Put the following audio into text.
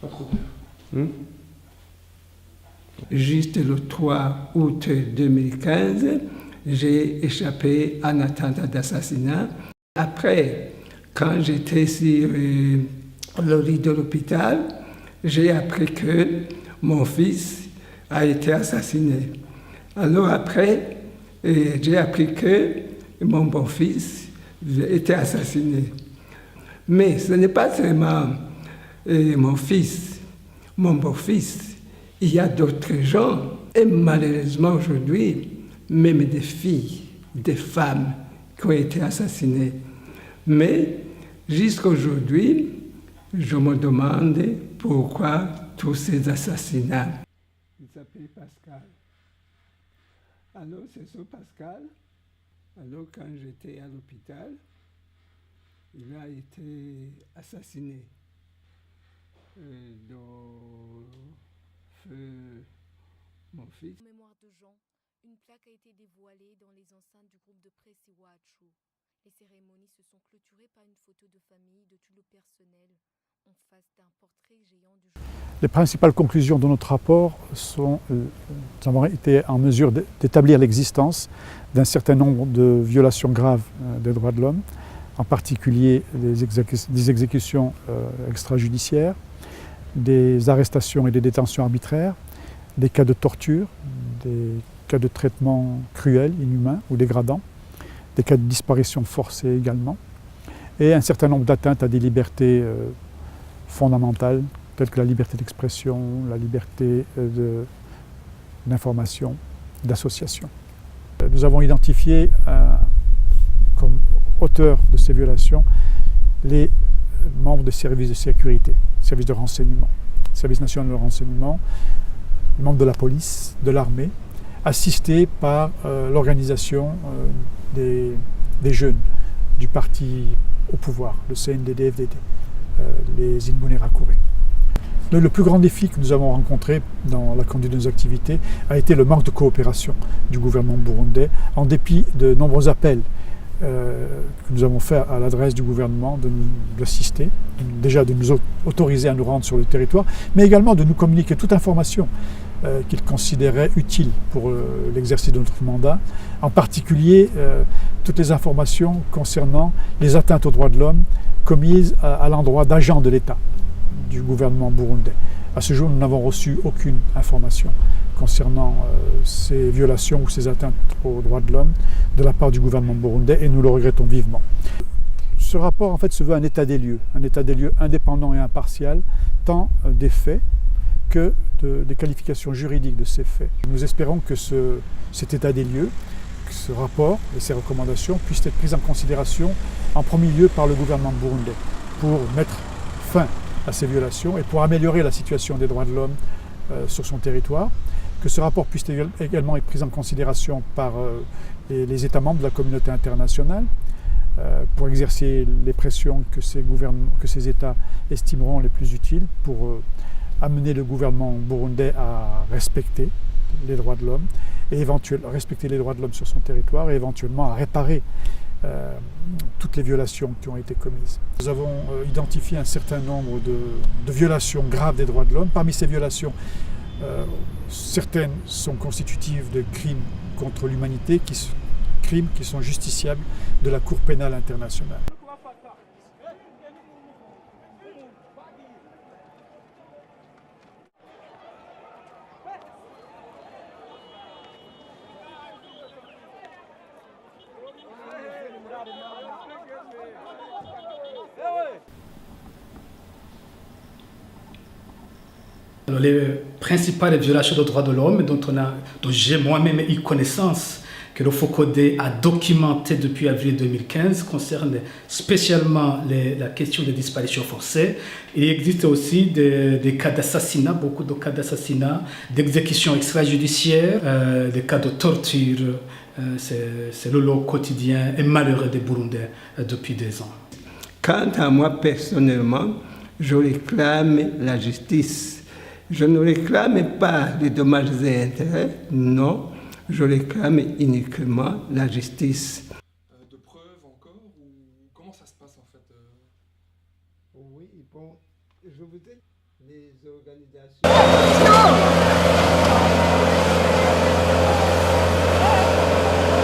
Pas trop clair. Juste le 3 août 2015, j'ai échappé à un attentat d'assassinat. Après, quand j'étais sur le lit de l'hôpital, j'ai appris que mon fils a été assassiné. Alors après, j'ai appris que mon beau-fils était assassiné. Mais ce n'est pas seulement mon fils, mon beau-fils. Il y a d'autres gens, et malheureusement aujourd'hui, même des filles, des femmes qui ont été assassinées. Mais jusqu'à aujourd'hui, je me demande pourquoi tous ces assassinats. Il s'appelle Pascal. Alors c'est ce Pascal, alors quand j'étais à l'hôpital, il a été assassiné. Mon fils. En mémoire de Jean, une plaque a été dévoilée dans les enceintes du groupe de presse Iwachu. Les cérémonies se sont clôturées par une photo de famille de tout le personnel en face d'un portrait géant du jour. Les principales conclusions de notre rapport sont nous avons été en mesure d'établir l'existence d'un certain nombre de violations graves des droits de l'homme, en particulier des exécutions extrajudiciaires, des arrestations et des détentions arbitraires, des cas de torture, des cas de traitement cruel, inhumain ou dégradant, des cas de disparition forcée également, et un certain nombre d'atteintes à des libertés fondamentales, telles que la liberté d'expression, la liberté d'information, d'association. Nous avons identifié comme auteurs de ces violations les membres des services de sécurité, services de renseignement, service national de renseignement, membres de la police, de l'armée, assistés par l'organisation des jeunes du parti au pouvoir, le CNDD-FDD, les Imbonerakure. Le plus grand défi que nous avons rencontré dans la conduite de nos activités a été le manque de coopération du gouvernement burundais, en dépit de nombreux appels que nous avons faits à l'adresse du gouvernement de nous assister, déjà de nous autoriser à nous rendre sur le territoire, mais également de nous communiquer toute information qu'ils considéraient utile pour l'exercice de notre mandat, en particulier toutes les informations concernant les atteintes aux droits de l'homme commises à l'endroit d'agents de l'État du gouvernement burundais. À ce jour, nous n'avons reçu aucune information concernant ces violations ou ces atteintes aux droits de l'homme de la part du gouvernement burundais, et nous le regrettons vivement. Ce rapport en fait se veut un état des lieux indépendant et impartial, tant des faits que des qualifications juridiques de ces faits. Nous espérons que cet état des lieux, que ce rapport et ces recommandations puissent être prises en considération en premier lieu par le gouvernement burundais pour mettre fin à ces violations et pour améliorer la situation des droits de l'homme sur son territoire, que ce rapport puisse également être pris en considération par les États membres de la communauté internationale pour exercer les pressions que ces États estimeront les plus utiles pour amener le gouvernement burundais à respecter les droits de l'homme et respecter les droits de l'homme sur son territoire et éventuellement à réparer toutes les violations qui ont été commises. Nous avons identifié un certain nombre de violations graves des droits de l'homme. Parmi ces violations, certaines sont constitutives de crimes contre l'humanité, crimes qui sont justiciables de la Cour pénale internationale. Les principales violations des droits de l'homme dont j'ai moi-même eu connaissance, que le FOCODE a documenté depuis avril 2015, concernent spécialement la question des disparitions forcées. Il existe aussi des cas d'assassinat, beaucoup de cas d'assassinat, d'exécutions extrajudiciaires, des cas de torture. C'est le lot quotidien et malheureux des Burundais depuis des ans. Quant à moi personnellement, je réclame la justice. Je ne réclame pas les dommages et intérêts, non, je réclame uniquement la justice. De preuves encore, ou comment ça se passe en fait? Oui, bon, je les organisations.